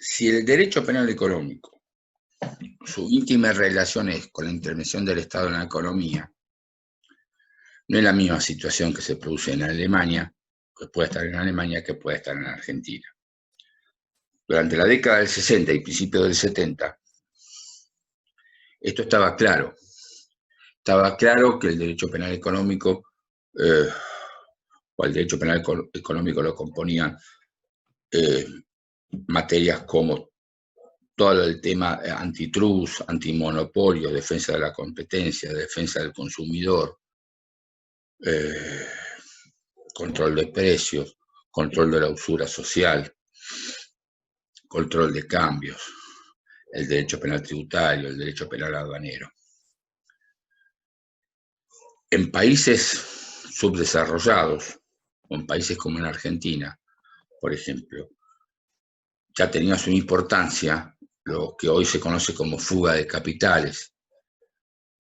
Si el derecho penal económico, su íntima relación es con la intervención del Estado en la economía, no es la misma situación que se produce en Alemania, que puede estar en Alemania, que puede estar en Argentina. Durante la década del 60 y principios del 70, esto estaba claro. Estaba claro que el derecho penal económico, o el derecho penal económico lo componían materias como todo el tema antitrust, antimonopolio, defensa de la competencia, defensa del consumidor, control de precios, control de la usura social, control de cambios, el derecho penal tributario, el derecho penal aduanero. En países subdesarrollados, o en países como en Argentina, por ejemplo, ya tenía su importancia lo que hoy se conoce como fuga de capitales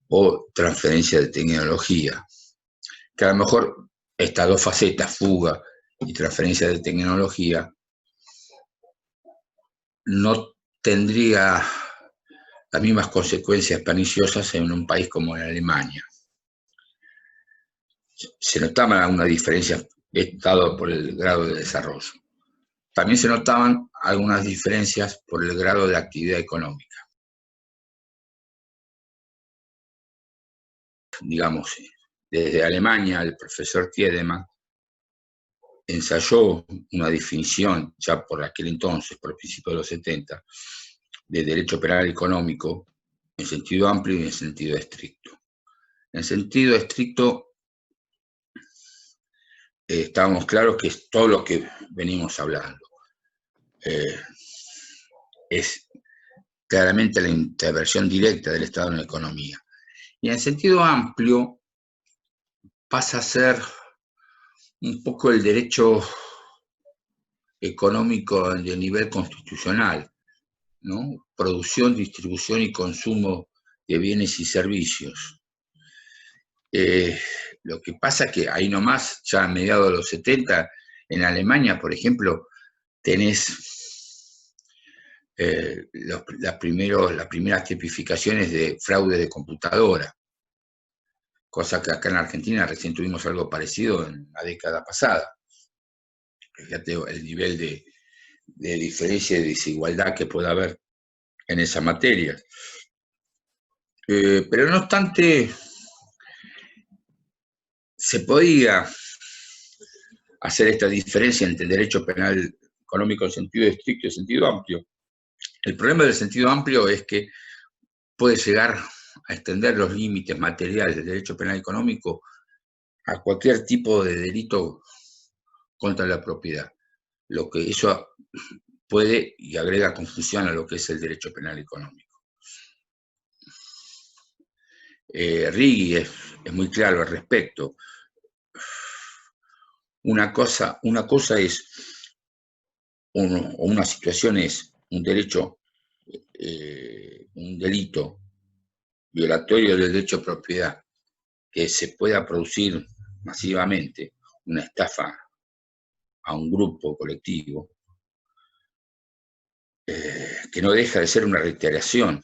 o transferencia de tecnología, que a lo mejor estas dos facetas, fuga y transferencia de tecnología, no tendría las mismas consecuencias perniciosas en un país como en Alemania. Se notaba una diferencia dado por el grado de desarrollo. También se notaban algunas diferencias por el grado de actividad económica. Digamos, desde Alemania, el profesor Tiedemann ensayó una definición, ya por aquel entonces, por el principio de los 70, de derecho penal económico en sentido amplio y en sentido estricto. En sentido estricto, estábamos claros que es todo lo que venimos hablando. Es claramente la intervención directa del Estado en la economía. Y en sentido amplio pasa a ser un poco el derecho económico de nivel constitucional, ¿no? Producción, distribución y consumo de bienes y servicios. Lo que pasa es que ahí nomás, ya a mediados de los 70, en Alemania, por ejemplo, tenés las primeras tipificaciones de fraude de computadora, cosa que acá en Argentina recién tuvimos algo parecido en la década pasada. Fíjate el nivel de diferencia y de desigualdad que puede haber en esa materia. Pero no obstante, se podía hacer esta diferencia entre el derecho penal económico en sentido estricto y en sentido amplio. El problema del sentido amplio es que puede llegar a extender los límites materiales del derecho penal económico a cualquier tipo de delito contra la propiedad, lo que eso puede y agrega confusión a lo que es el derecho penal económico. Righi es muy claro al respecto. Una cosa es, o una situación es un derecho, un delito violatorio del derecho de propiedad, que se pueda producir masivamente, una estafa a un grupo colectivo, que no deja de ser una reiteración,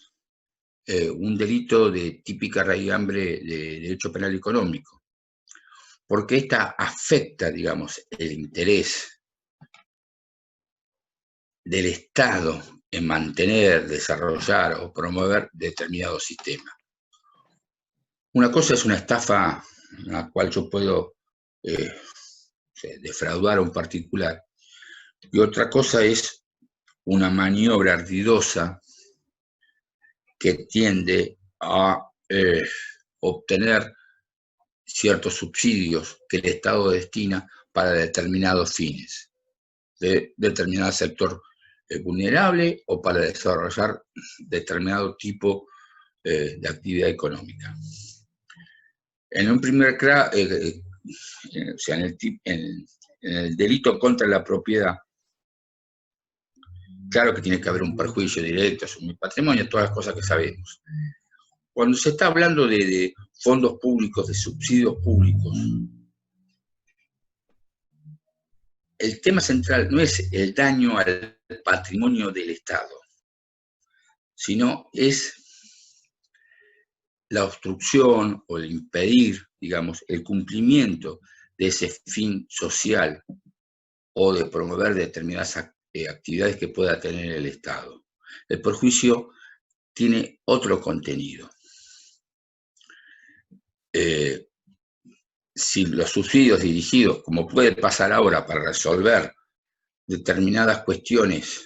un delito de típica raigambre de derecho penal económico, porque esta afecta, digamos, el interés del Estado en mantener, desarrollar o promover determinado sistema. Una cosa es una estafa en la cual yo puedo defraudar a un particular, y otra cosa es una maniobra ardidosa que tiende a obtener ciertos subsidios que el Estado destina para determinados fines, de determinado sector vulnerable o para desarrollar determinado tipo de actividad económica. En un primer o sea, en el delito contra la propiedad, claro que tiene que haber un perjuicio directo sobre mi patrimonio, todas las cosas que sabemos. Cuando se está hablando de fondos públicos, de subsidios públicos, el tema central no es el daño al patrimonio del Estado, sino es la obstrucción o el impedir, digamos, el cumplimiento de ese fin social o de promover determinadas actividades que pueda tener el Estado. El perjuicio tiene otro contenido. Si los subsidios dirigidos, como puede pasar ahora, para resolver determinadas cuestiones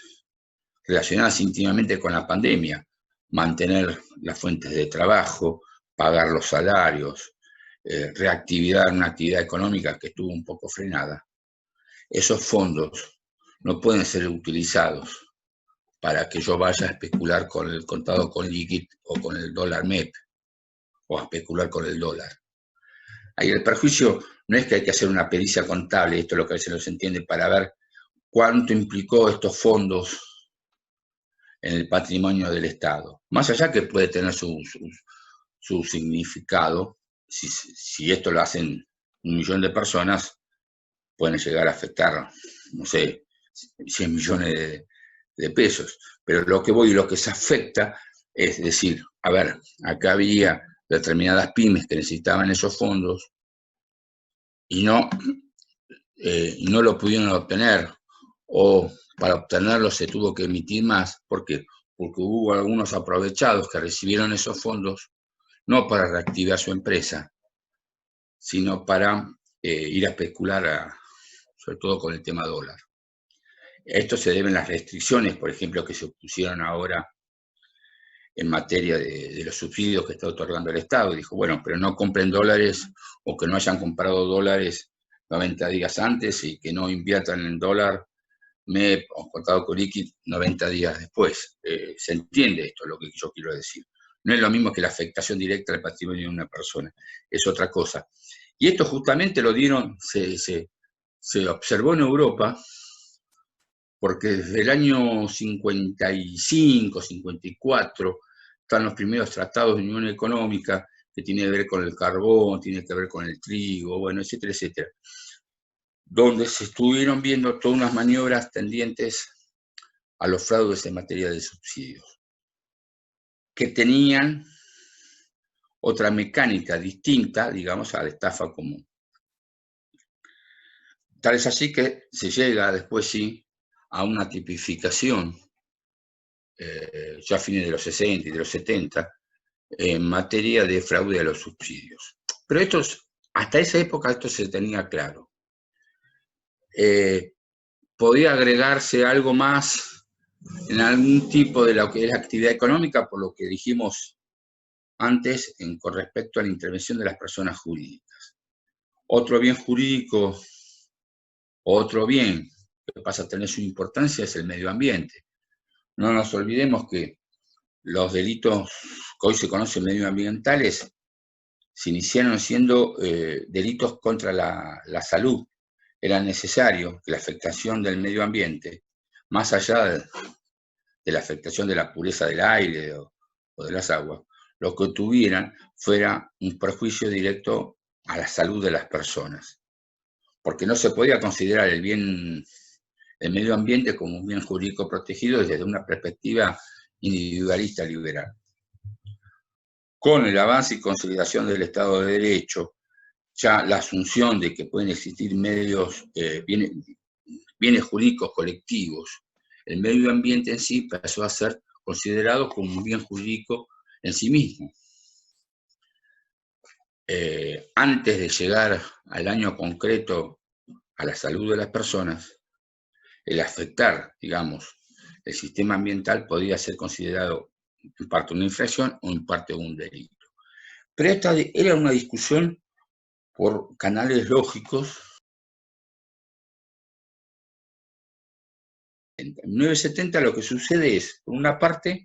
relacionadas íntimamente con la pandemia, mantener las fuentes de trabajo, pagar los salarios, reactivar una actividad económica que estuvo un poco frenada, esos fondos no pueden ser utilizados para que yo vaya a especular con el contado con liquid o con el dólar MEP, o a especular con el dólar. Ahí el perjuicio no es que hay que hacer una pericia contable, esto es lo que a veces no se entiende, para ver cuánto implicó estos fondos en el patrimonio del Estado. Más allá que puede tener su significado, si esto lo hacen 1 millón de personas, pueden llegar a afectar, no sé, 100 millones de pesos. Pero lo que se afecta es decir, a ver, acá había determinadas pymes que necesitaban esos fondos y no lo pudieron obtener, o para obtenerlos se tuvo que emitir más. ¿Por qué? Porque hubo algunos aprovechados que recibieron esos fondos no para reactivar su empresa, sino para ir a especular, sobre todo con el tema dólar. Esto se deben las restricciones, por ejemplo, que se pusieron ahora en materia de los subsidios que está otorgando el Estado. Dijo, bueno, pero no compren dólares o que no hayan comprado dólares 90 días antes y que no inviertan en dólar MEP o contado con liquid 90 días después. Se entiende esto, lo que yo quiero decir. No es lo mismo que la afectación directa al patrimonio de una persona, es otra cosa. Y esto justamente lo dieron, se observó en Europa, porque desde el año 55, 54, están los primeros tratados de unión económica que tienen que ver con el carbón, tiene que ver con el trigo, bueno, etcétera, etcétera, donde se estuvieron viendo todas unas maniobras tendientes a los fraudes en materia de subsidios, que tenían otra mecánica distinta, digamos, a la estafa común. Tal es así que se llega después sí a una tipificación, ya a fines de los 60 y de los 70, en materia de fraude a los subsidios. Pero hasta esa época esto se tenía claro. Podía agregarse algo más en algún tipo de lo que es la actividad económica, por lo que dijimos antes con respecto a la intervención de las personas jurídicas. Otro bien jurídico, otro bien que pasa a tener su importancia es el medio ambiente. No nos olvidemos que los delitos que hoy se conocen medioambientales se iniciaron siendo delitos contra la salud. Era necesario que la afectación del medio ambiente, más allá de la afectación de la pureza del aire o de las aguas, lo que tuvieran fuera un perjuicio directo a la salud de las personas. Porque no se podía considerar el medio ambiente como un bien jurídico protegido desde una perspectiva individualista liberal. Con el avance y consolidación del Estado de Derecho, ya la asunción de que pueden existir bienes jurídicos colectivos, el medio ambiente en sí pasó a ser considerado como un bien jurídico en sí mismo. Antes de llegar al daño concreto a la salud de las personas, el afectar, digamos, el sistema ambiental podía ser considerado en parte una infracción o en parte un delito. Pero esta era una discusión por canales lógicos. En 1970 lo que sucede es, por una parte,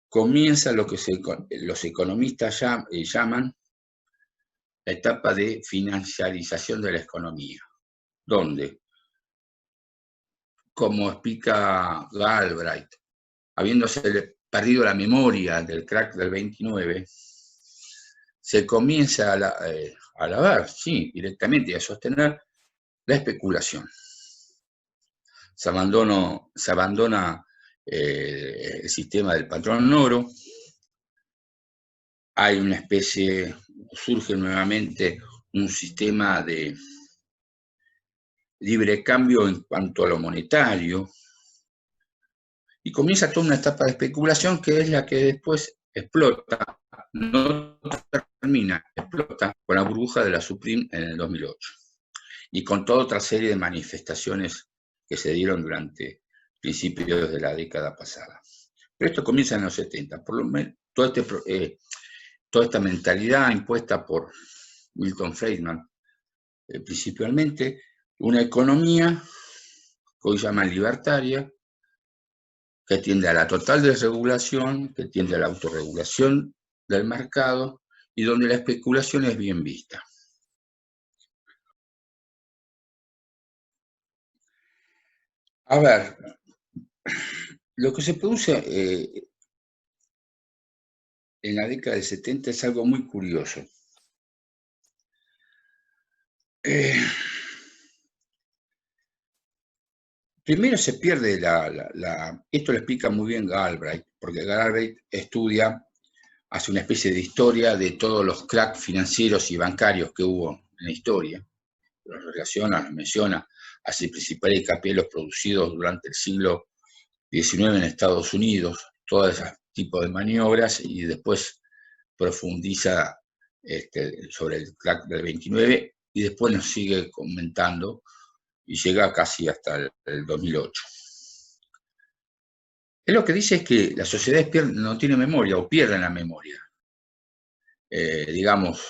comienza lo que los economistas llaman la etapa de financiarización de la economía, donde, como explica Galbraith, habiéndose perdido la memoria del crack del 29, se comienza a alabar, sí, directamente, a sostener la especulación. se abandona el sistema del patrón oro, hay una especie, surge nuevamente un sistema de libre cambio en cuanto a lo monetario, y comienza toda una etapa de especulación que es la que después explota, no termina, explota con la burbuja de la Supreme en el 2008 y con toda otra serie de manifestaciones que se dieron durante principios de la década pasada. Pero esto comienza en los 70, por lo menos toda esta mentalidad impuesta por Milton Friedman, principalmente una economía que hoy llaman libertaria, que tiende a la total desregulación, que tiende a la autorregulación del mercado y donde la especulación es bien vista. A ver, lo que se produce en la década del 70 es algo muy curioso. Primero se pierde esto lo explica muy bien Galbraith, porque Galbraith hace una especie de historia de todos los cracks financieros y bancarios que hubo en la historia. Los relaciona, los menciona, hace principal hincapié en los producidos durante el siglo XIX en Estados Unidos, todo ese tipo de maniobras, y después profundiza sobre el crack del 29 y después nos sigue comentando y llega casi hasta el 2008. Él lo que dice es que las sociedades no tienen memoria o pierden la memoria. Digamos,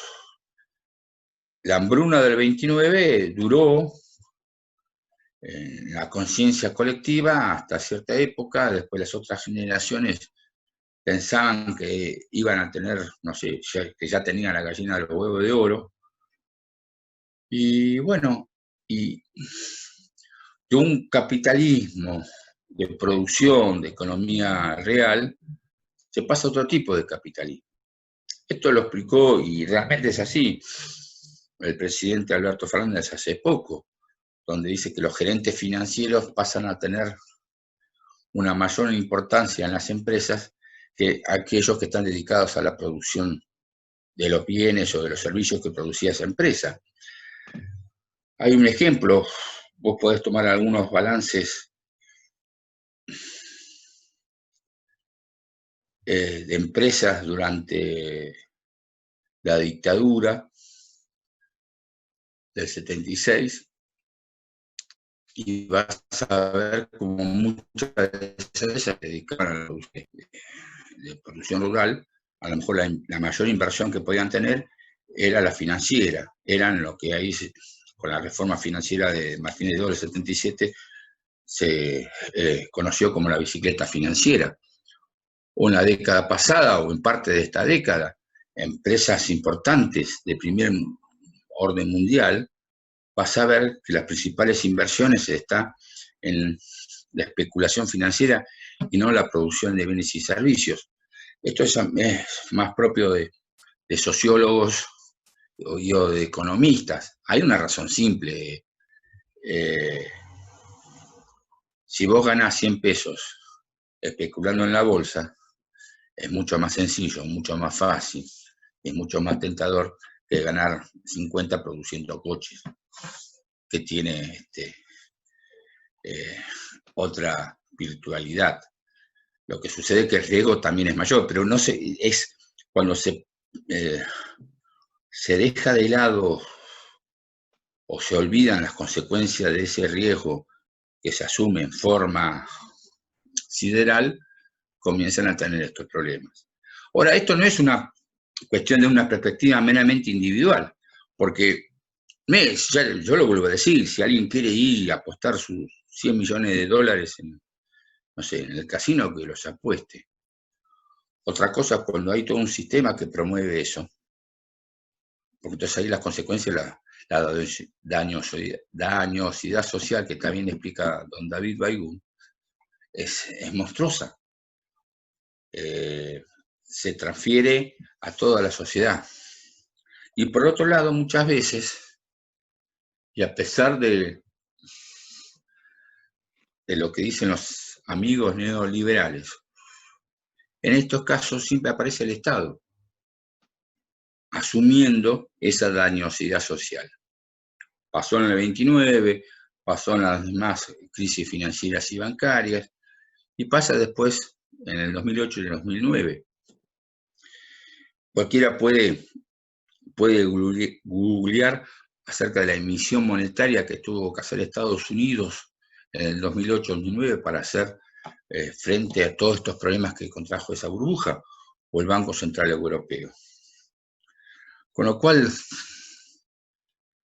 la hambruna del 29 duró en la conciencia colectiva hasta cierta época, después las otras generaciones pensaban que iban a tener, no sé, que ya tenían la gallina de los huevos de oro. Y bueno, y de un capitalismo de producción, de economía real, se pasa a otro tipo de capitalismo. Esto lo explicó, y realmente es así, el presidente Alberto Fernández hace poco, donde dice que los gerentes financieros pasan a tener una mayor importancia en las empresas que aquellos que están dedicados a la producción de los bienes o de los servicios que producía esa empresa. Hay un ejemplo, vos podés tomar algunos balances de empresas durante la dictadura del 76 y vas a ver como muchas de esas se dedicaban a la producción rural. A lo mejor la mayor inversión que podían tener era la financiera, eran lo que ahí, con la reforma financiera de Martínez de Oro del 77, se conoció como la bicicleta financiera. O en la década pasada, o en parte de esta década, empresas importantes de primer orden mundial, vas a ver que las principales inversiones están en la especulación financiera y no en la producción de bienes y servicios. Esto es más propio de sociólogos o de economistas. Hay una razón simple. Si vos ganás 100 pesos especulando en la bolsa, es mucho más sencillo, mucho más fácil, es mucho más tentador que ganar 50 produciendo coches, que tiene otra virtualidad. Lo que sucede es que el riesgo también es mayor, pero no es cuando se deja de lado o se olvidan las consecuencias de ese riesgo que se asume en forma sideral, comienzan a tener estos problemas. Ahora, esto no es una cuestión de una perspectiva meramente individual, porque yo lo vuelvo a decir, si alguien quiere ir y apostar sus 100 millones de dólares en, no sé, en el casino, que los apueste. Otra cosa es cuando hay todo un sistema que promueve eso, porque entonces ahí las consecuencias, la dañosidad social que también explica don David Baigún, es monstruosa. Se transfiere a toda la sociedad. Y por otro lado, muchas veces, y a pesar de de lo que dicen los amigos neoliberales. En estos casos siempre aparece el Estado, asumiendo esa dañosidad social. Pasó en el 29, pasó en las demás crisis financieras y bancarias, y pasa después en el 2008 y el 2009. Cualquiera puede googlear acerca de la emisión monetaria que tuvo que hacer Estados Unidos en el 2008-2009 para hacer frente a todos estos problemas que contrajo esa burbuja, o el Banco Central Europeo. Con lo cual,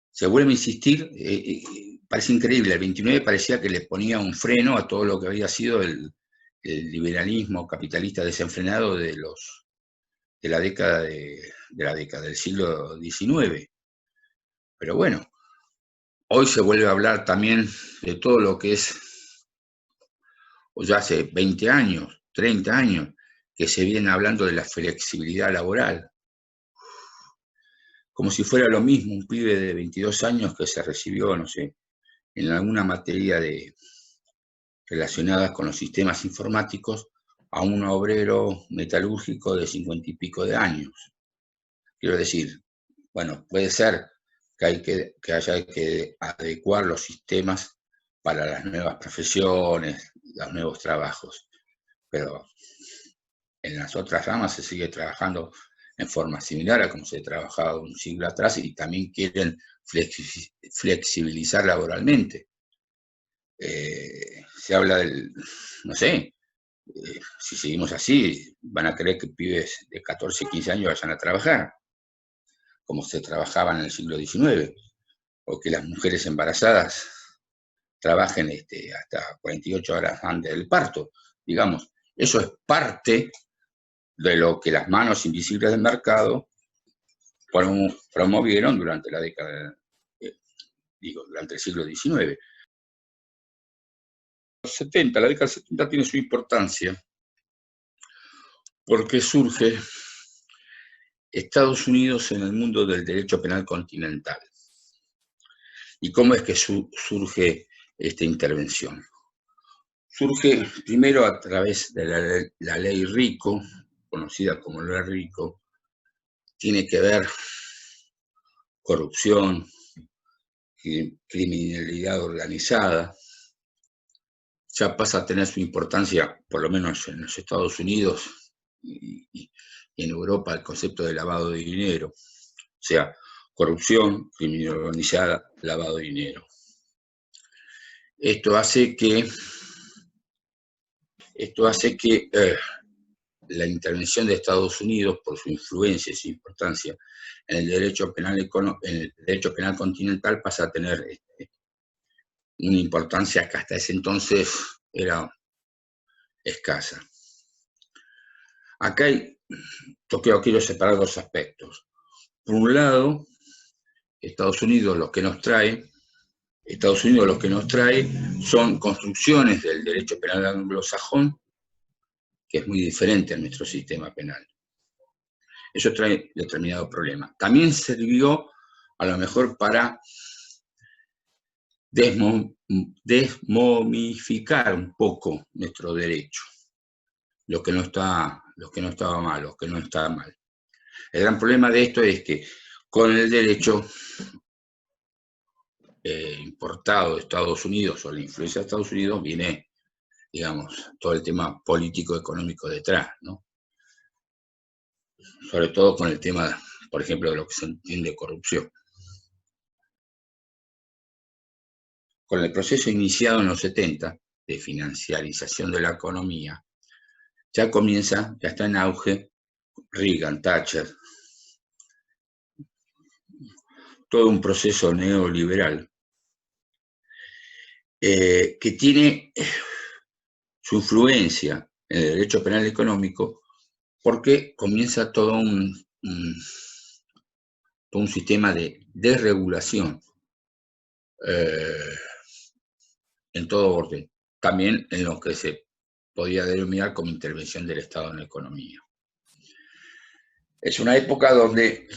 se vuelve a insistir, parece increíble, el 29 parecía que le ponía un freno a todo lo que había sido el liberalismo capitalista desenfrenado de la década del siglo XIX. Pero bueno, hoy se vuelve a hablar también de todo lo que es, o ya hace 20 años, 30 años, que se viene hablando de la flexibilidad laboral. Como si fuera lo mismo un pibe de 22 años que se recibió, no sé, en alguna materia relacionada con los sistemas informáticos, a un obrero metalúrgico de 50 y pico de años. Quiero decir, bueno, puede ser que haya que adecuar los sistemas para las nuevas profesiones, los nuevos trabajos, pero en las otras ramas se sigue trabajando en forma similar a como se trabajaba un siglo atrás, y también quieren flexibilizar laboralmente. Se habla del, no sé, si seguimos así, van a querer que pibes de 14 y 15 años vayan a trabajar, como se trabajaba en el siglo XIX, o que las mujeres embarazadas trabajen hasta 48 horas antes del parto, digamos. Eso es parte de lo que las manos invisibles del mercado promovieron durante la década, durante el siglo XIX. La década del 70 tiene su importancia porque surge Estados Unidos en el mundo del derecho penal continental. ¿Y cómo es que surge esta intervención? Surge primero a través de la ley RICO, conocida como ley RICO. Tiene que ver corrupción, criminalidad organizada. Ya pasa a tener su importancia, por lo menos en los Estados Unidos y en Europa, el concepto de lavado de dinero. O sea, corrupción, criminalidad organizada, lavado de dinero. Esto hace que la intervención de Estados Unidos, por su influencia y su importancia en el derecho penal continental, pasa a tener una importancia que hasta ese entonces era escasa. Acá quiero separar dos aspectos. Por un lado, Estados Unidos lo que nos trae son construcciones del derecho penal anglosajón, que es muy diferente a nuestro sistema penal. Eso trae determinado problema. También sirvió a lo mejor para desmomificar un poco nuestro derecho, lo que no estaba mal, lo que no estaba mal. El gran problema de esto es que con el derecho importado de Estados Unidos, o la influencia de Estados Unidos, viene, digamos, todo el tema político-económico detrás, ¿no? Sobre todo con el tema, por ejemplo, de lo que se entiende corrupción. Con el proceso iniciado en los 70 de financiarización de la economía, ya está en auge Reagan, Thatcher, todo un proceso neoliberal que tiene su influencia en el derecho penal económico, porque comienza todo un sistema de desregulación en todo orden, también en lo que se podía denominar como intervención del Estado en la economía. Es una época donde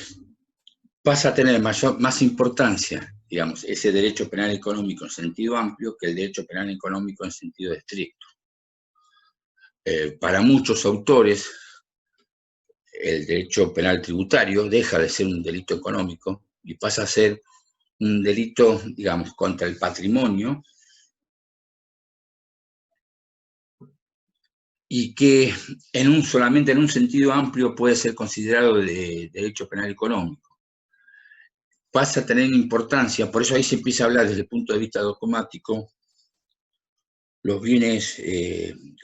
pasa a tener más importancia digamos, ese derecho penal económico en sentido amplio que el derecho penal económico en sentido estricto. Para muchos autores, el derecho penal tributario deja de ser un delito económico y pasa a ser un delito, digamos, contra el patrimonio, y que solamente en un sentido amplio puede ser considerado de derecho penal económico. Pasa a tener importancia, por eso ahí se empieza a hablar desde el punto de vista dogmático, los bienes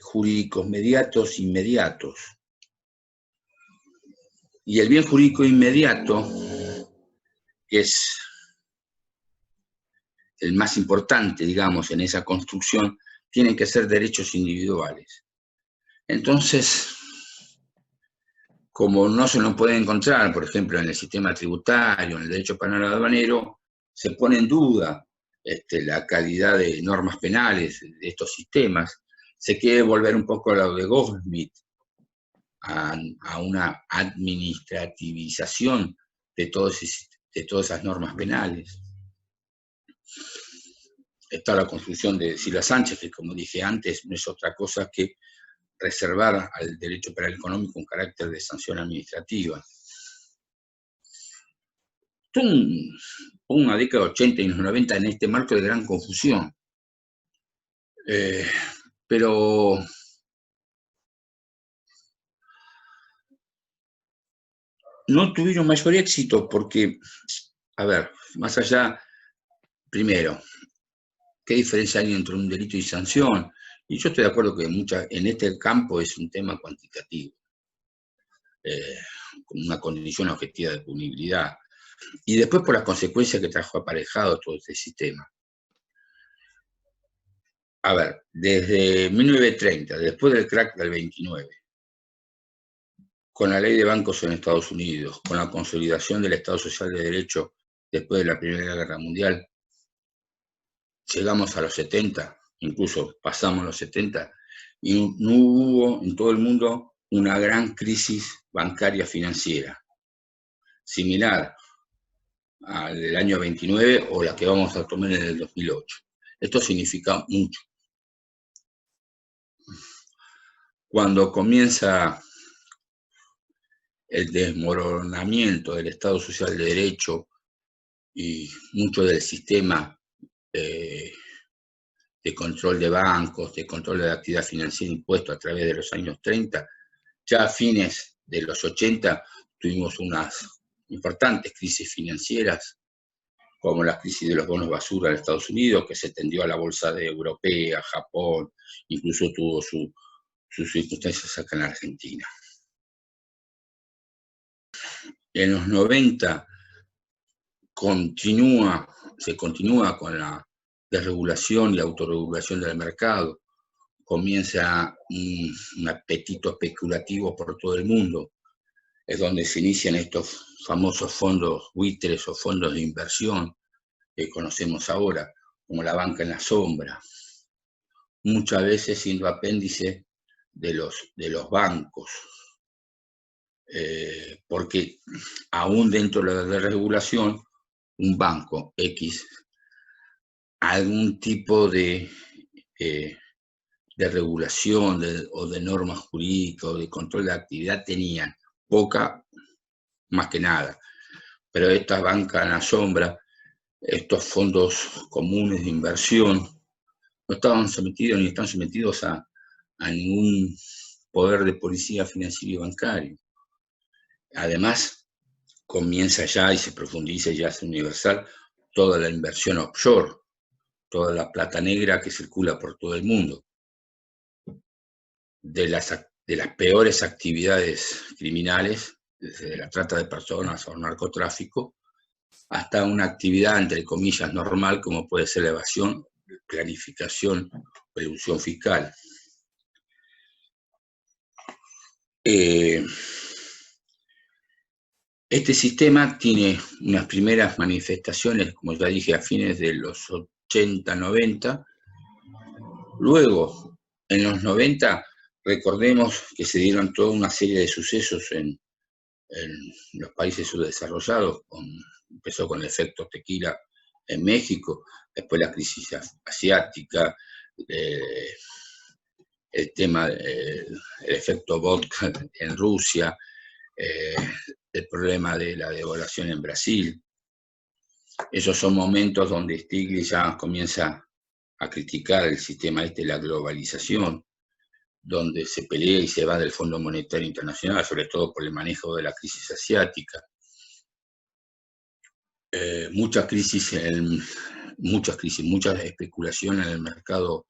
jurídicos mediatos e inmediatos. Y el bien jurídico inmediato, que es el más importante, digamos, en esa construcción, tienen que ser derechos individuales. Entonces, como no se lo puede encontrar, por ejemplo, en el sistema tributario, en el derecho penal aduanero, se pone en duda la calidad de normas penales de estos sistemas. Se quiere volver un poco a lo de Goldsmith, a una administrativización de todas esas normas penales. Está la construcción de Silva Sánchez, que como dije antes, no es otra cosa que reservar al derecho penal económico un carácter de sanción administrativa. Una década 80 y los 90 en este marco de gran confusión. Pero no tuvieron mayor éxito porque, a ver, más allá, primero, ¿qué diferencia hay entre un delito y sanción? Y yo estoy de acuerdo que en este campo es un tema cuantitativo, como una condición objetiva de punibilidad. Y después por las consecuencias que trajo aparejado todo este sistema. A ver, desde 1930, después del crack del 29, con la ley de bancos en Estados Unidos, con la consolidación del Estado Social de Derecho después de la Primera Guerra Mundial, llegamos a los 70, incluso pasamos los 70, y no hubo en todo el mundo una gran crisis bancaria financiera, similar al del año 29 o la que vamos a tomar en el 2008. Esto significa mucho. Cuando comienza el desmoronamiento del Estado Social de Derecho y mucho del sistema de control de bancos, de control de la actividad financiera impuesto a través de los años 30, ya a fines de los 80 tuvimos unas importantes crisis financieras, como la crisis de los bonos basura en Estados Unidos, que se tendió a la bolsa europea, Japón, incluso tuvo sus circunstancias acá en Argentina. En los 90 se continúa con la desregulación y autorregulación del mercado, comienza un apetito especulativo por todo el mundo, es donde se inician estos famosos fondos buitres o fondos de inversión que conocemos ahora, como la banca en la sombra, muchas veces siendo apéndice de los bancos, porque aún dentro de la desregulación, un banco X, algún tipo de regulación o de normas jurídicas o de control de actividad tenían, poca más que nada. Pero esta banca en la sombra, estos fondos comunes de inversión, no estaban sometidos ni están sometidos a ningún poder de policía financiero y bancario. Además, comienza ya y se profundiza y ya es universal toda la inversión offshore, toda la plata negra que circula por todo el mundo. De las peores actividades criminales, desde la trata de personas o narcotráfico, hasta una actividad, entre comillas, normal, como puede ser la evasión, planificación o elusión fiscal. Este sistema tiene unas primeras manifestaciones, como ya dije, a fines de los 80, 90. Luego, en los 90, recordemos que se dieron toda una serie de sucesos en los países subdesarrollados. Empezó con el efecto tequila en México, después la crisis asiática, el tema del efecto vodka en Rusia, el problema de la devaluación en Brasil. Esos son momentos donde Stiglitz ya comienza a criticar el sistema de la globalización, donde se pelea y se va del Fondo Monetario Internacional, sobre todo por el manejo de la crisis asiática. Mucha especulación en el mercado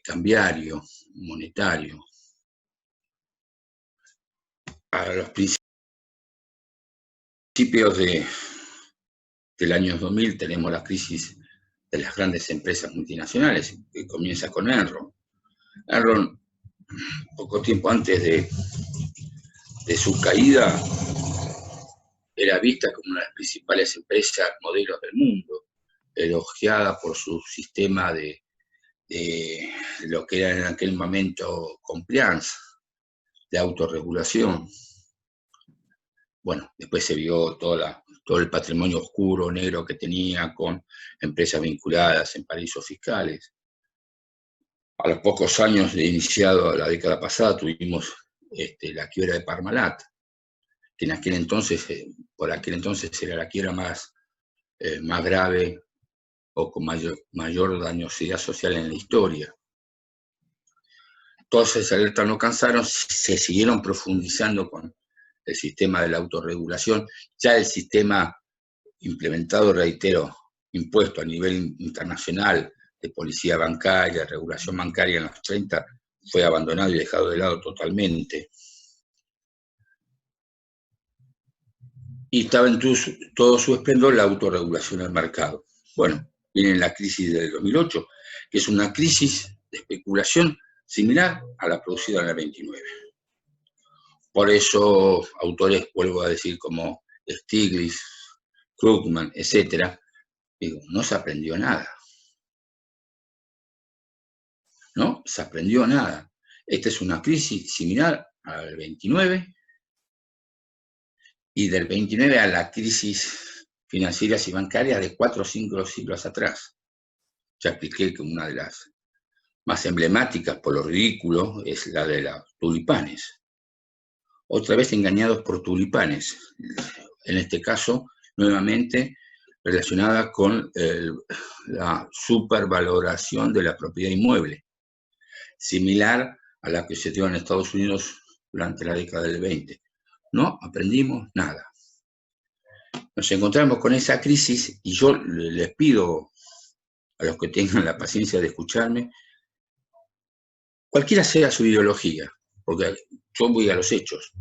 cambiario, monetario. A los principios del año 2000 tenemos la crisis de las grandes empresas multinacionales, que comienza con Enron. Enron, poco tiempo antes de su caída, era vista como una de las principales empresas modelos del mundo, elogiada por su sistema de lo que era en aquel momento compliance, de autorregulación. Bueno, después se vio todo el patrimonio oscuro, negro que tenía, con empresas vinculadas en paraísos fiscales. A los pocos años de iniciado la década pasada tuvimos la quiebra de Parmalat, que por aquel entonces era la quiebra más grave o con mayor dañosidad social en la historia. Todas esas alertas no cansaron, se siguieron profundizando con el sistema de la autorregulación, ya el sistema implementado, reitero, impuesto a nivel internacional de policía bancaria, regulación bancaria en los 30, fue abandonado y dejado de lado totalmente. Y estaba en todo su esplendor la autorregulación del mercado. Bueno, viene la crisis del 2008, que es una crisis de especulación similar a la producida en el 29. Por eso, autores, vuelvo a decir, como Stiglitz, Krugman, etc., digo, no se aprendió nada. No se aprendió nada. Esta es una crisis similar al 29, y del 29 a la crisis financieras y bancarias de 4 o 5 siglos atrás. Ya expliqué que una de las más emblemáticas por lo ridículo es la de los tulipanes. Otra vez engañados por tulipanes, en este caso, nuevamente relacionada con la supervaloración de la propiedad inmueble, similar a la que se dio en Estados Unidos durante la década del 20. No aprendimos nada. Nos encontramos con esa crisis y yo les pido a los que tengan la paciencia de escucharme, cualquiera sea su ideología, porque yo voy a los hechos.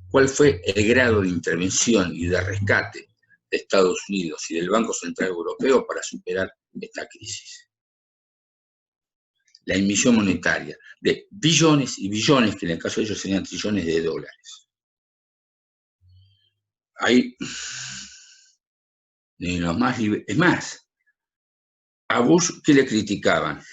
¿Cuál fue el grado de intervención y de rescate de Estados Unidos y del Banco Central Europeo para superar esta crisis? La emisión monetaria de billones y billones, que en el caso de ellos serían trillones de dólares. Ahí, ni los más es más, a Bush, ¿qué le criticaban?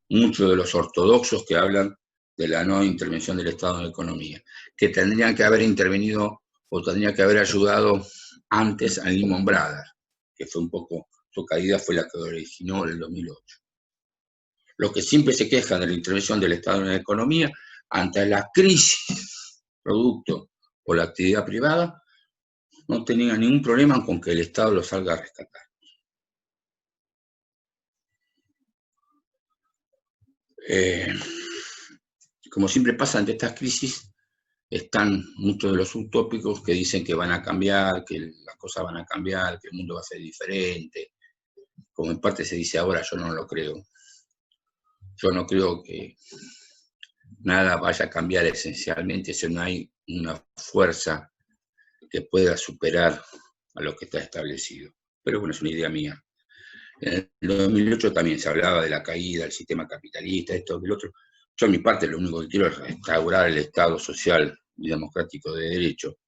Muchos de los ortodoxos que hablan de la no intervención del Estado en la economía, que tendrían que haber intervenido o tendrían que haber ayudado antes a Lehman Brothers, que fue un poco, su caída fue la que originó en el 2008. Los que siempre se quejan de la intervención del Estado en la economía, ante la crisis producto por la actividad privada, no tenían ningún problema con que el Estado los salga a rescatar. Como siempre pasa ante estas crisis, están muchos de los utópicos que dicen que van a cambiar, que las cosas van a cambiar, que el mundo va a ser diferente. Como en parte se dice ahora, yo no lo creo. Yo no creo que nada vaya a cambiar esencialmente si no hay una fuerza que pueda superar a lo que está establecido. Pero bueno, es una idea mía. En el 2008 también se hablaba de la caída del sistema capitalista, esto, del otro. Yo, a mi parte, lo único que quiero es restaurar el Estado social y democrático de derecho.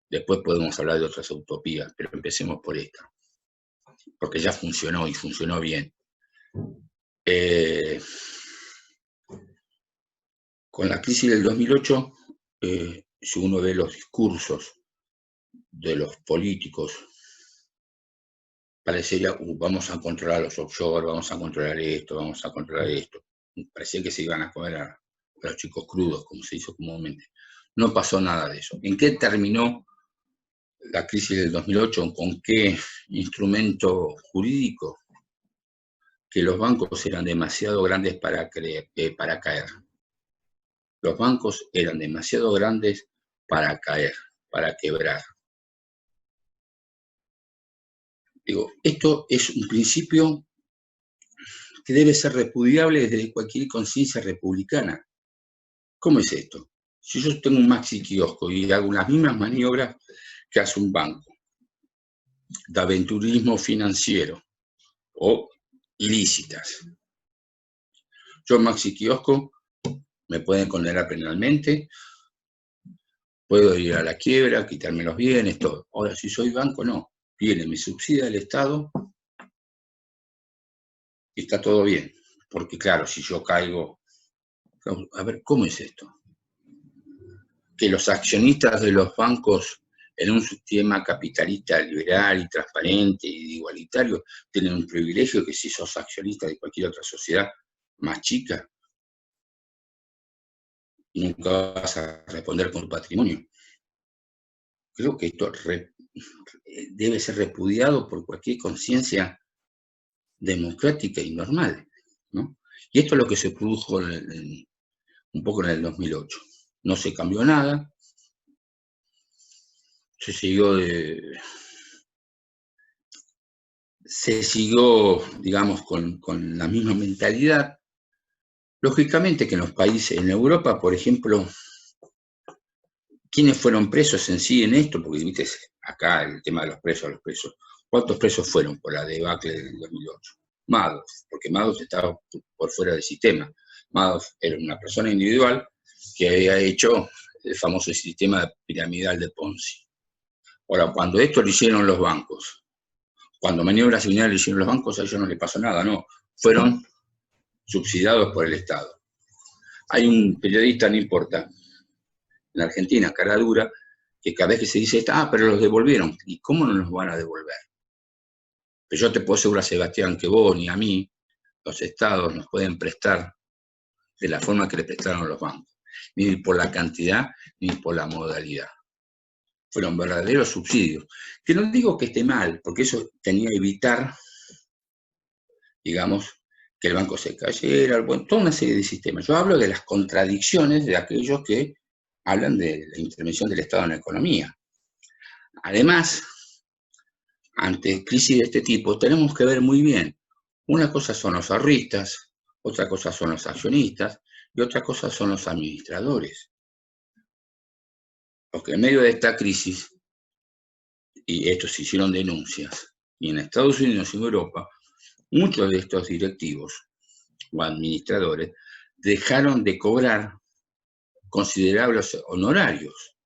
Después podemos hablar de otras utopías, pero empecemos por esta, porque ya funcionó y funcionó bien. Con la crisis del 2008, si uno ve los discursos de los políticos parecería, vamos a controlar los offshore, vamos a controlar esto, vamos a controlar esto. Parecía que se iban a comer a los chicos crudos, como se hizo comúnmente. No pasó nada de eso. ¿En qué terminó la crisis del 2008? ¿Con qué instrumento jurídico? Que los bancos eran demasiado grandes para caer. Los bancos eran demasiado grandes para caer, para quebrar. Digo, esto es un principio que debe ser repudiable desde cualquier conciencia republicana. ¿Cómo es esto? Si yo tengo un maxi kiosco y hago las mismas maniobras que hace un banco de aventurismo financiero o ilícitas, yo maxi kiosco me pueden condenar penalmente, puedo ir a la quiebra, quitarme los bienes, todo. Ahora, si soy banco, no. Viene, me subsidia el Estado y está todo bien. Porque claro, si yo caigo... A ver, ¿cómo es esto? Que los accionistas de los bancos en un sistema capitalista liberal y transparente y igualitario tienen un privilegio que si sos accionista de cualquier otra sociedad más chica, nunca vas a responder con tu patrimonio. Creo que esto debe ser repudiado por cualquier conciencia democrática y normal, ¿no? Y esto es lo que se produjo un poco en el 2008. No se cambió nada, se siguió, digamos, con la misma mentalidad. Lógicamente que en los países, en Europa, por ejemplo, ¿quiénes fueron presos en sí en esto? Porque, viste, acá el tema de los presos. ¿Cuántos presos fueron por la debacle del 2008? Madoff, porque Madoff estaba por fuera del sistema. Madoff era una persona individual que había hecho el famoso sistema piramidal de Ponzi. Ahora, cuando esto lo hicieron los bancos, cuando maniobras similares lo hicieron los bancos, a ellos no les pasó nada, no. Fueron subsidiados por el Estado. Hay un periodista, no importa, en Argentina, cara dura, que cada vez que se dice, pero los devolvieron. ¿Y cómo no los van a devolver? Pero yo te puedo asegurar, Sebastián, que vos ni a mí, los estados nos pueden prestar de la forma que le prestaron los bancos. Ni por la cantidad, ni por la modalidad. Fueron verdaderos subsidios. Que no digo que esté mal, porque eso tenía que evitar, digamos, que el banco se cayera, bueno, toda una serie de sistemas. Yo hablo de las contradicciones de aquellos que hablan de la intervención del Estado en la economía. Además, ante crisis de este tipo, tenemos que ver muy bien, una cosa son los ahorristas, otra cosa son los accionistas y otra cosa son los administradores. Porque en medio de esta crisis, y estos se hicieron denuncias, y en Estados Unidos y en Europa, muchos de estos directivos o administradores dejaron de cobrar considerables honorarios.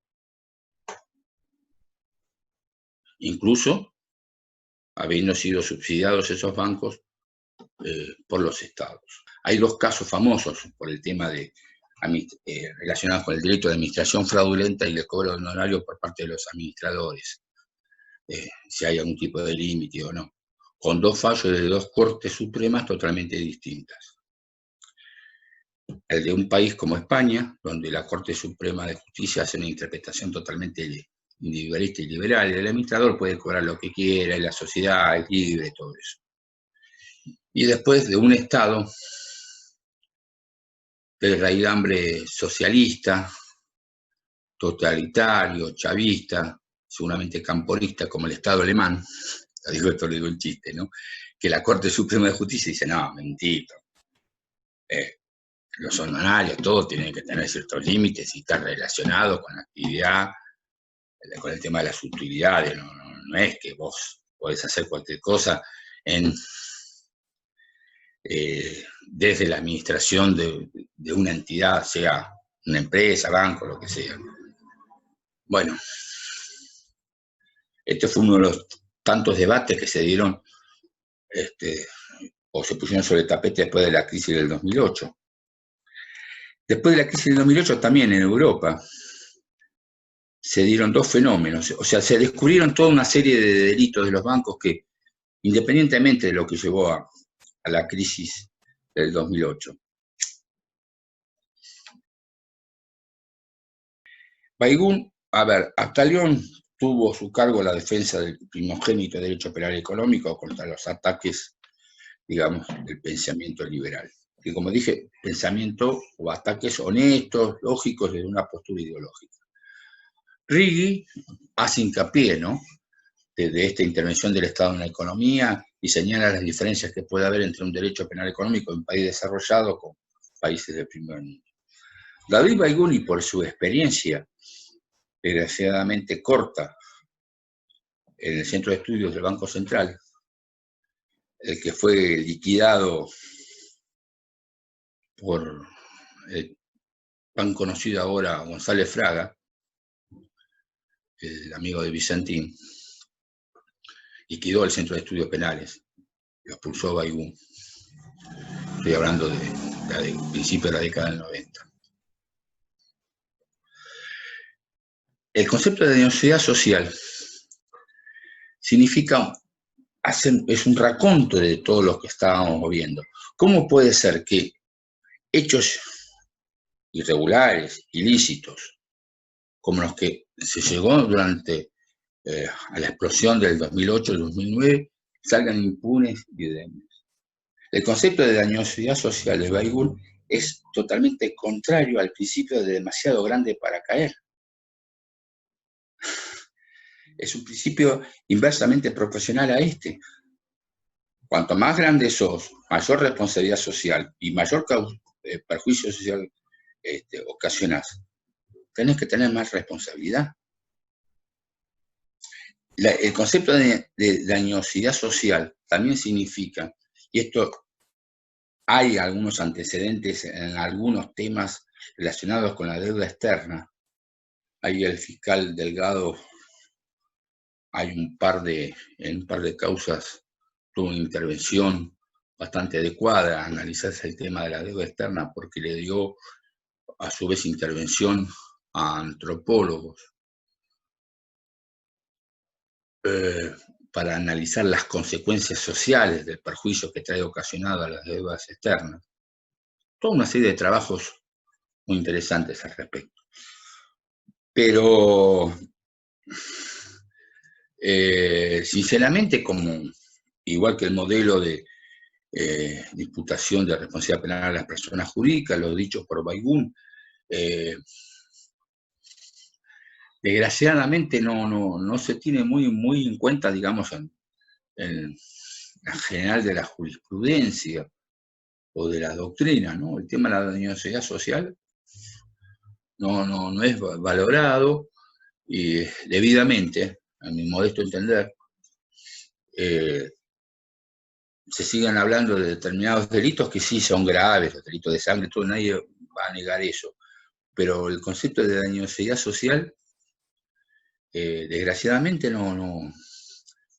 Incluso habiendo sido subsidiados esos bancos por los estados. Hay dos casos famosos por el tema de relacionados con el delito de administración fraudulenta y el cobro de honorarios por parte de los administradores, si hay algún tipo de límite o no, con dos fallos de dos cortes supremas totalmente distintas. El de un país como España, donde la Corte Suprema de Justicia hace una interpretación totalmente individualista y liberal, el administrador puede cobrar lo que quiera, y la sociedad es libre, todo eso. Y después de un Estado de raigambre socialista, totalitario, chavista, seguramente camporista, como el Estado alemán, esto lo digo en chiste, ¿no? Que la Corte Suprema de Justicia dice, no, mentira, los honorarios, todo tienen que tener ciertos límites y estar relacionado con la actividad, con el tema de las utilidades, no es que vos podés hacer cualquier cosa desde la administración de una entidad, sea una empresa, banco, lo que sea. Bueno, este fue uno de los tantos debates que se dieron o se pusieron sobre el tapete después de la crisis del 2008. Después de la crisis del 2008 también en Europa se dieron dos fenómenos, o sea, se descubrieron toda una serie de delitos de los bancos que independientemente de lo que llevó a la crisis del 2008. Baigún, a ver, Abtalión tuvo a su cargo la defensa del primogénito derecho penal económico contra los ataques, digamos, del pensamiento liberal. Que, como dije, pensamiento o ataques honestos, lógicos, desde una postura ideológica. Righi hace hincapié, ¿no?, de esta intervención del Estado en la economía y señala las diferencias que puede haber entre un derecho penal económico en un país desarrollado con países del primer mundo. David Baigún, por su experiencia desgraciadamente corta en el Centro de Estudios del Banco Central, el que fue liquidado por el tan conocido ahora González Fraga, el amigo de Vicentín, liquidó el Centro de Estudios Penales, lo expulsó Baigún. Estoy hablando del principio de la década del 90. El concepto de dañosidad social significa, es un raconto de todo lo que estábamos viendo. ¿Cómo puede ser que hechos irregulares, ilícitos, como los que se llegó durante a la explosión del 2008 y 2009, salgan impunes y demás? El concepto de dañosidad social de Baigún es totalmente contrario al principio de demasiado grande para caer. Es un principio inversamente proporcional a este. Cuanto más grande sos, mayor responsabilidad social y mayor perjuicio social ocasionás, tenés que tener más responsabilidad. El concepto de dañosidad social también significa, y esto hay algunos antecedentes en algunos temas relacionados con la deuda externa. Ahí el fiscal Delgado, hay en un par de causas, tuvo una intervención bastante adecuada a analizarse el tema de la deuda externa, porque le dio a su vez intervención a antropólogos para analizar las consecuencias sociales del perjuicio que trae ocasionado a las deudas externas. Toda una serie de trabajos muy interesantes al respecto. Pero, sinceramente, igual que el modelo de disputación de responsabilidad penal a las personas jurídicas, los dichos por Baigún, desgraciadamente no se tiene muy en cuenta, digamos, en general de la jurisprudencia o de la doctrina, ¿no? El tema de la dañosidad social no es valorado y debidamente, a mi modesto entender, se siguen hablando de determinados delitos que sí son graves, los delitos de sangre, todo, nadie va a negar eso, pero el concepto de dañosidad social, desgraciadamente, no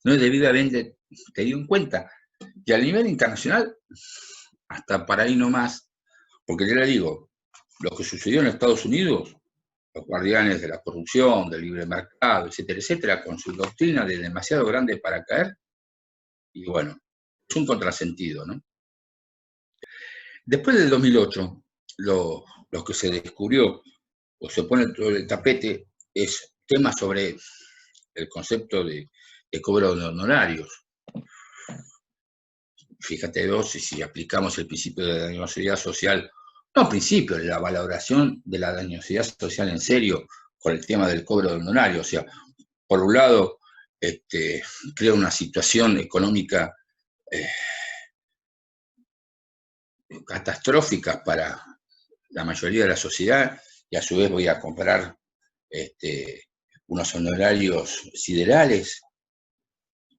es debidamente tenido en cuenta. Y a nivel internacional, hasta para ahí nomás, porque ya le digo, lo que sucedió en Estados Unidos, los guardianes de la corrupción, del libre mercado, etcétera, etcétera, con su doctrina de demasiado grande para caer, y bueno, es un contrasentido, ¿no? Después del 2008, lo que se descubrió, o se pone sobre el tapete, es temas sobre el concepto de cobro de honorarios. Fíjate vos, si aplicamos el principio de dañosidad social, no principio, la valoración de la dañosidad social en serio con el tema del cobro de honorarios. O sea, por un lado, crea una situación económica catastrófica para la mayoría de la sociedad, y a su vez voy a comparar unos honorarios siderales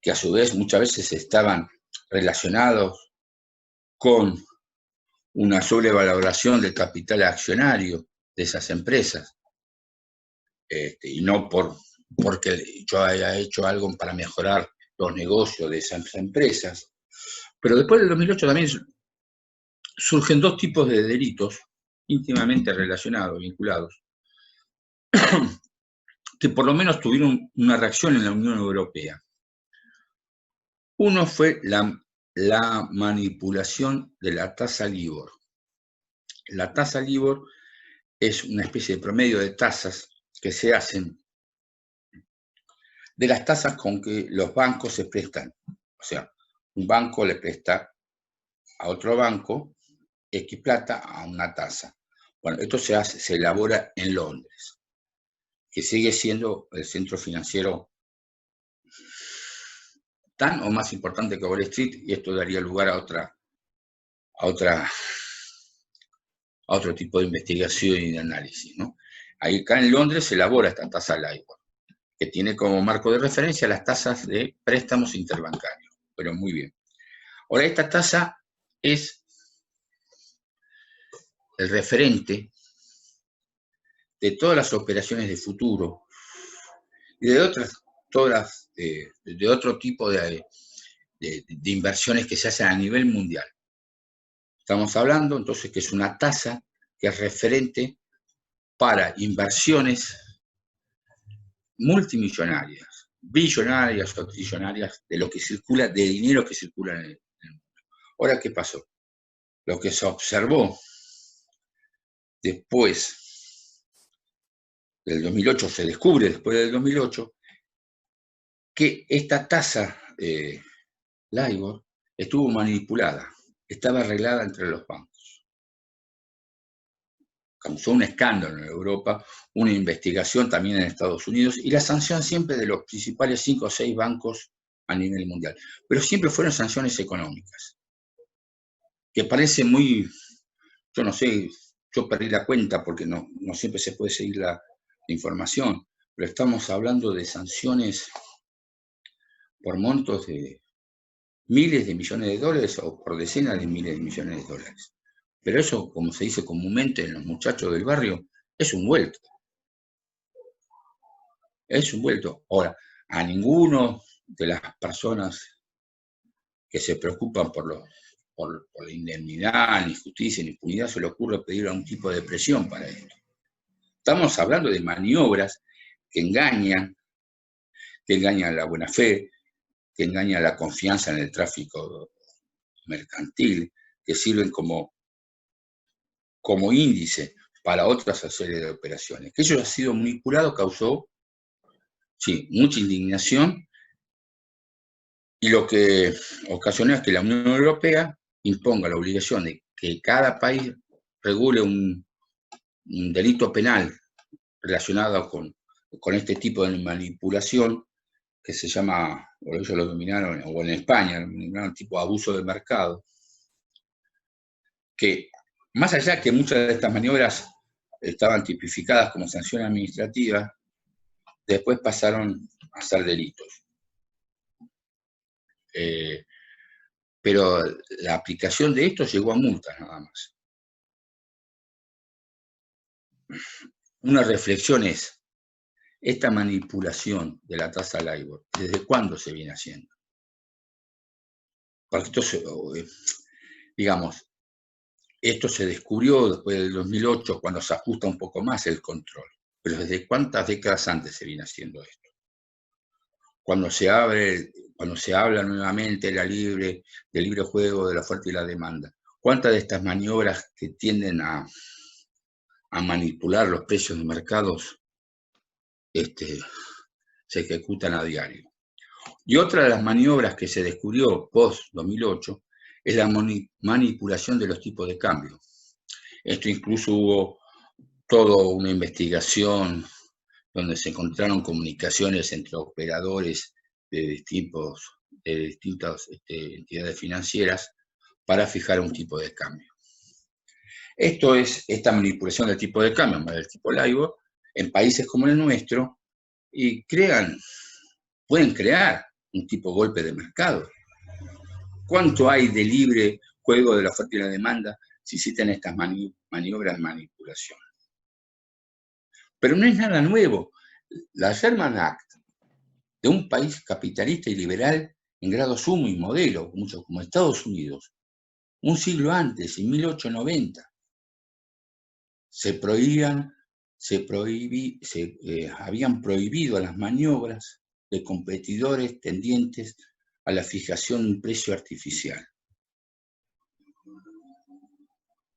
que a su vez muchas veces estaban relacionados con una sobrevaloración del capital accionario de esas empresas, y no porque yo haya hecho algo para mejorar los negocios de esas empresas. Pero después del 2008 también surgen dos tipos de delitos íntimamente relacionados, vinculados, que por lo menos tuvieron una reacción en la Unión Europea. Uno fue la manipulación de la tasa LIBOR. La tasa LIBOR es una especie de promedio de tasas que se hacen de las tasas con que los bancos se prestan. O sea, un banco le presta a otro banco X plata a una tasa. Bueno, esto se elabora en Londres, que sigue siendo el centro financiero tan o más importante que Wall Street, y esto daría lugar a otro tipo de investigación y de análisis, ¿no? Ahí acá en Londres se elabora esta tasa LIBOR, que tiene como marco de referencia las tasas de préstamos interbancarios. Pero muy bien. Ahora, esta tasa es el referente de todas las operaciones de futuro y de otro tipo de inversiones que se hacen a nivel mundial. Estamos hablando entonces que es una tasa que es referente para inversiones multimillonarias, billonarias o trillonarias de lo que circula, de dinero que circula en el mundo. Ahora, ¿qué pasó? Lo que se observó después del 2008, se descubre después del 2008, que esta tasa LIBOR estuvo manipulada, estaba arreglada entre los bancos. Causó un escándalo en Europa, una investigación también en Estados Unidos y la sanción siempre de los principales 5 o 6 bancos a nivel mundial. Pero siempre fueron sanciones económicas, que parece muy, yo no sé, yo perdí la cuenta porque no siempre se puede seguir la información, pero estamos hablando de sanciones por montos de miles de millones de dólares o por decenas de miles de millones de dólares. Pero eso, como se dice comúnmente en los muchachos del barrio, es un vuelto. Es un vuelto. Ahora, a ninguno de las personas que se preocupan por la indemnidad, ni justicia, ni impunidad, se le ocurre pedir algún tipo de presión para esto. Estamos hablando de maniobras que engañan la buena fe, que engañan la confianza en el tráfico mercantil, que sirven como índice para otras series de operaciones. Que ello ha sido manipulado causó, sí, mucha indignación, y lo que ocasionó es que la Unión Europea imponga la obligación de que cada país regule un delito penal relacionado con este tipo de manipulación, que se llama, o ellos lo dominaron, o en España, lo denominaron tipo abuso de mercado, que más allá de que muchas de estas maniobras estaban tipificadas como sanción administrativa, después pasaron a ser delitos. Pero la aplicación de esto llegó a multas nada más. Una reflexión es, esta manipulación de la tasa LIBOR, ¿desde cuándo se viene haciendo? Porque esto se descubrió después del 2008, cuando se ajusta un poco más el control. Pero ¿desde cuántas décadas antes se viene haciendo esto? Cuando se habla nuevamente del libre juego, de la oferta y la demanda, ¿cuántas de estas maniobras que tienden a manipular los precios de mercados se ejecutan a diario? Y otra de las maniobras que se descubrió post-2008 es la manipulación de los tipos de cambio. Esto incluso hubo toda una investigación donde se encontraron comunicaciones entre operadores de distintas entidades financieras para fijar un tipo de cambio. Esta manipulación del tipo de cambio, del tipo LIBOR, en países como el nuestro, y pueden crear un tipo de golpe de mercado. ¿Cuánto hay de libre juego de la oferta y la demanda si existen estas maniobras de manipulación? Pero no es nada nuevo. La Sherman Act, de un país capitalista y liberal en grado sumo y modelo, mucho como Estados Unidos, un siglo antes, en 1890, habían prohibido las maniobras de competidores tendientes a la fijación de un precio artificial.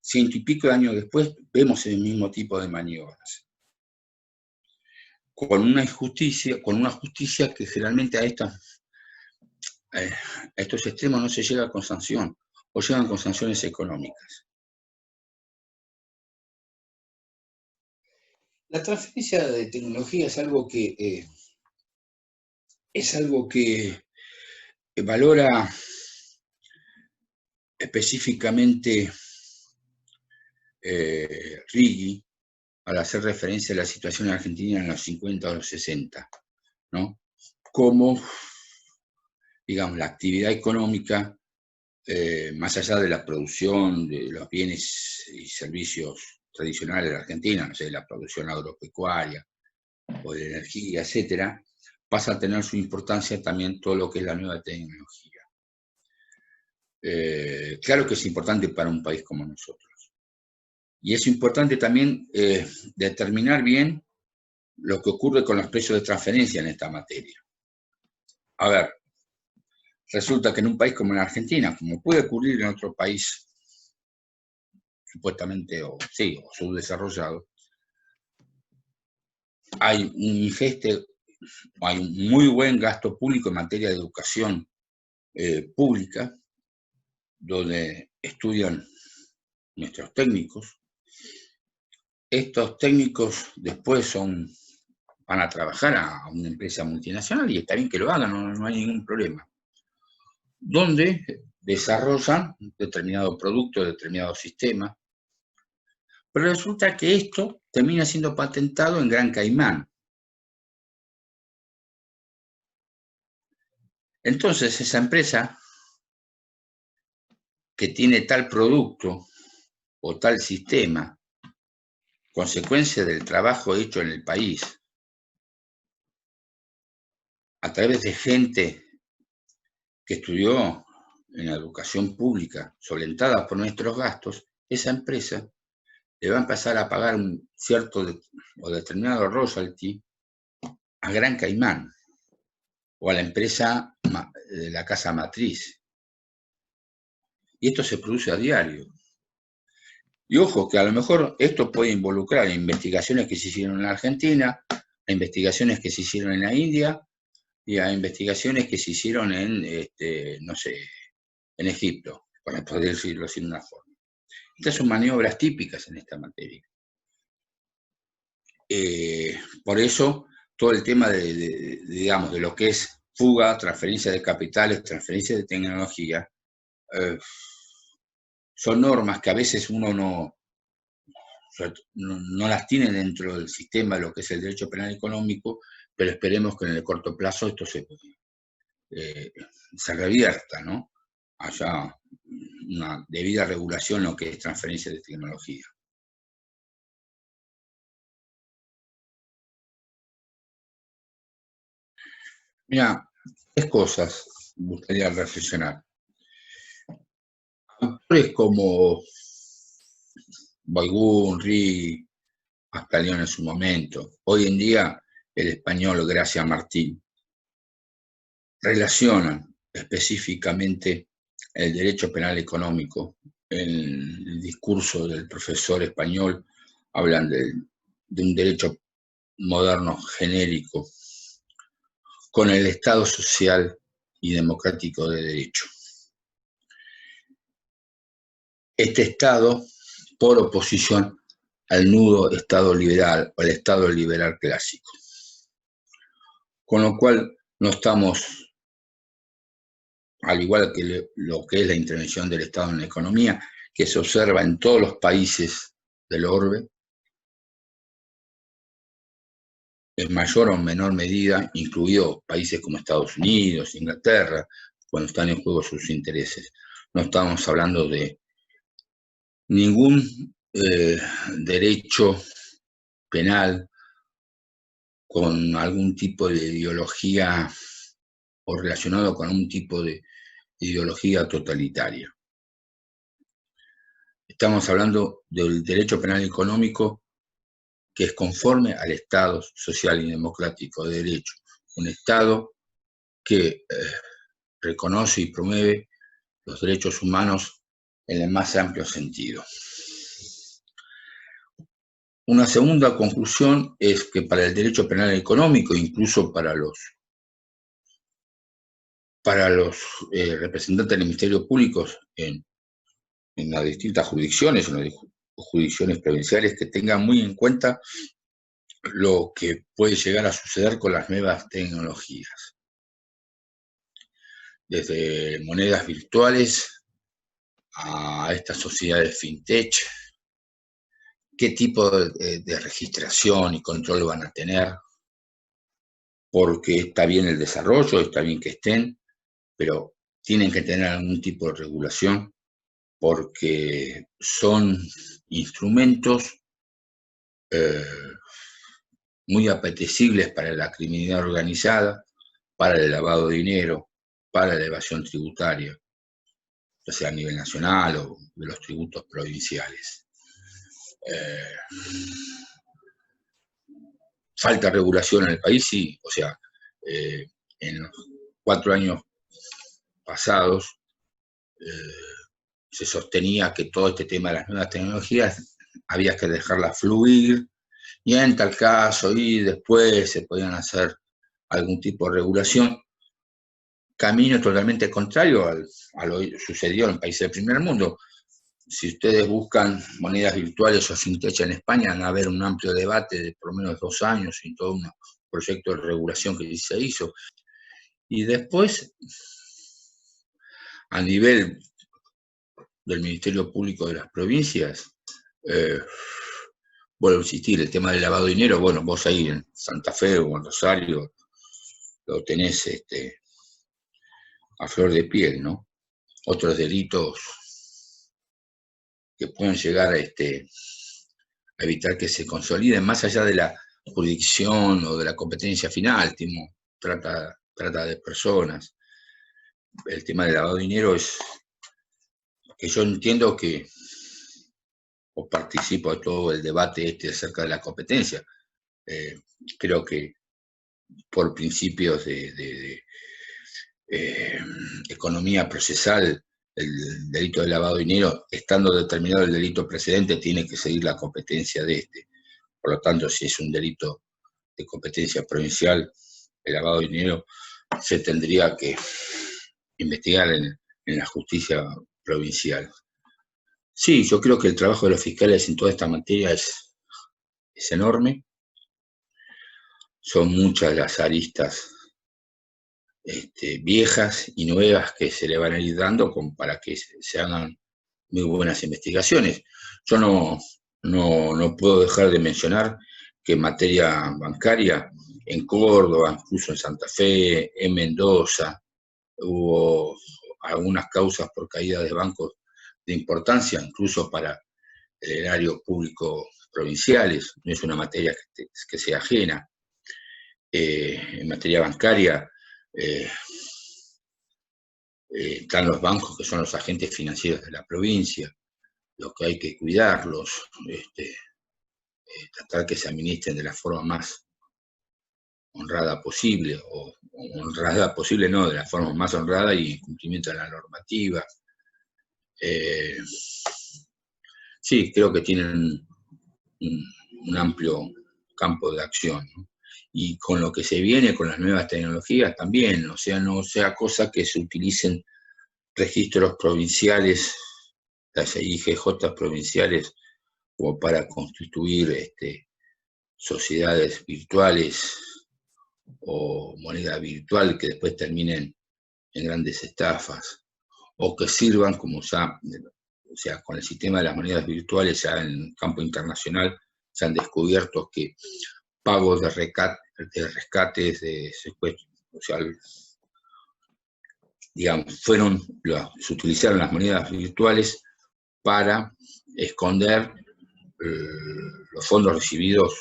100 y pico de años después vemos el mismo tipo de maniobras. Con una justicia que generalmente a estos extremos no se llega con sanción, o llegan con sanciones económicas. La transferencia de tecnología es algo que valora específicamente Righi al hacer referencia a la situación argentina en los 50 o los 60, ¿no? Como, digamos, la actividad económica, más allá de la producción de los bienes y servicios tradicionales de la Argentina, no sé, la producción agropecuaria o de energía, etcétera, pasa a tener su importancia también todo lo que es la nueva tecnología. Claro que es importante para un país como nosotros. Y es importante también determinar bien lo que ocurre con los precios de transferencia en esta materia. A ver, resulta que en un país como la Argentina, como puede ocurrir en otro país supuestamente o subdesarrollado, hay un muy buen gasto público en materia de educación pública, donde estudian nuestros técnicos. Estos técnicos después van a trabajar a una empresa multinacional y está bien que lo hagan, no hay ningún problema, donde desarrollan determinado producto, determinado sistema, pero resulta que esto termina siendo patentado en Gran Caimán. Entonces esa empresa que tiene tal producto o tal sistema, consecuencia del trabajo hecho en el país, a través de gente que estudió en la educación pública, solentada por nuestros gastos, esa empresa le va a empezar a pagar un cierto o determinado royalty a Gran Caimán o a la empresa de la casa matriz. Y esto se produce a diario. Y ojo, que a lo mejor esto puede involucrar investigaciones que se hicieron en la Argentina, a investigaciones que se hicieron en la India y a investigaciones que se hicieron no sé, en Egipto, para poder decirlo así de una forma. Estas son maniobras típicas en esta materia. Por eso, todo el tema digamos, de lo que es fuga, transferencia de capitales, transferencia de tecnología, son normas que a veces uno no las tiene dentro del sistema de lo que es el derecho penal económico, pero esperemos que en el corto plazo esto se revierta, ¿no? Haya una debida regulación en lo que es transferencia de tecnología. Mira, 3 cosas me gustaría reflexionar. Autores como Baigún, Righi, hasta León en su momento, hoy en día el español Gracia Martín, relacionan específicamente el derecho penal económico. En el discurso del profesor español hablan de un derecho moderno genérico con el Estado social y democrático de derecho. Este Estado, por oposición al nudo Estado liberal o al Estado liberal clásico. Con lo cual no estamos, al igual que lo que es la intervención del Estado en la economía, que se observa en todos los países del orbe, en mayor o menor medida, incluidos países como Estados Unidos, Inglaterra, cuando están en juego sus intereses. No estamos hablando de ningún derecho penal con algún tipo de ideología o relacionado con algún tipo de ideología totalitaria. Estamos hablando del derecho penal económico que es conforme al Estado social y democrático de derecho. Un Estado que reconoce y promueve los derechos humanos en el más amplio sentido. Una segunda conclusión es que para el derecho penal económico, incluso para los representantes del Ministerio Público en las distintas jurisdicciones, en las jurisdicciones provinciales, que tengan muy en cuenta lo que puede llegar a suceder con las nuevas tecnologías. Desde monedas virtuales a estas sociedades fintech, qué tipo de registración y control van a tener, porque está bien el desarrollo, está bien que estén, pero tienen que tener algún tipo de regulación, porque son instrumentos muy apetecibles para la criminalidad organizada, para el lavado de dinero, para la evasión tributaria, ya sea a nivel nacional o de los tributos provinciales. Falta regulación en el país, sí, o sea, en los 4 años pasados se sostenía que todo este tema de las nuevas tecnologías había que dejarlas fluir, y en tal caso, y después se podían hacer algún tipo de regulación. Camino totalmente contrario a lo que sucedió en países del primer mundo. Si ustedes buscan monedas virtuales o fintech en España, van a haber un amplio debate de por lo menos 2 años y todo un proyecto de regulación que se hizo. Y después, a nivel del Ministerio Público de las provincias, vuelvo a insistir, el tema del lavado de dinero, bueno, vos ahí en Santa Fe o en Rosario lo tenés a flor de piel, ¿no? Otros delitos que pueden llegar a evitar que se consoliden, más allá de la jurisdicción o de la competencia final, tipo, trata de personas. El tema del lavado de dinero es que yo entiendo que, o participo de todo el debate acerca de la competencia. Creo que por principios de economía procesal, el delito de lavado de dinero, estando determinado el delito precedente, tiene que seguir la competencia de este. Por lo tanto, si es un delito de competencia provincial, el lavado de dinero, se tendría que investigar en la justicia provincial. Sí, yo creo que el trabajo de los fiscales en toda esta materia es enorme. Son muchas las aristas viejas y nuevas que se le van a ir dando para que se hagan muy buenas investigaciones. Yo no puedo dejar de mencionar que en materia bancaria, en Córdoba, incluso en Santa Fe, en Mendoza, hubo algunas causas por caída de bancos de importancia, incluso para el erario público provinciales. No es una materia que sea ajena. En materia bancaria, están los bancos, que son los agentes financieros de la provincia, los que hay que cuidarlos, tratar que se administren de la forma más honrada posible, o honrada posible no, de la forma más honrada y en cumplimiento de la normativa. Sí, creo que tienen un amplio campo de acción, ¿no? Y con lo que se viene, con las nuevas tecnologías también, o sea, no sea cosa que se utilicen registros provinciales, las IGJ provinciales, como para constituir sociedades virtuales o moneda virtual que después terminen en grandes estafas, o que sirvan como ya, o sea, con el sistema de las monedas virtuales ya en el campo internacional se han descubierto que pagos de rescates, de secuestro, o sea, digamos, se utilizaron las monedas virtuales para esconder los fondos recibidos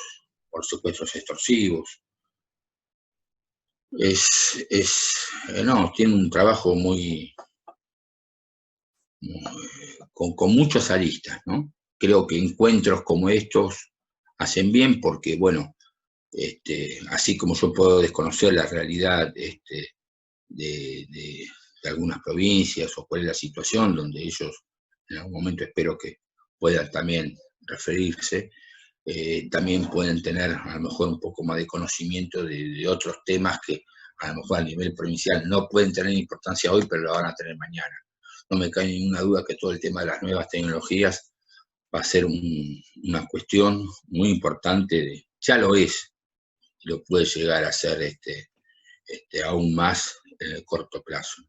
por secuestros extorsivos. No, tiene un trabajo con muchas aristas, ¿no? Creo que encuentros como estos hacen bien porque, bueno, así como yo puedo desconocer la realidad de algunas provincias o cuál es la situación donde ellos en algún momento espero que puedan también referirse, también pueden tener a lo mejor un poco más de conocimiento de otros temas que a lo mejor a nivel provincial no pueden tener importancia hoy, pero lo van a tener mañana. No me cae ninguna duda que todo el tema de las nuevas tecnologías va a ser una cuestión muy importante, ya lo es, y lo puede llegar a ser aún más en el corto plazo.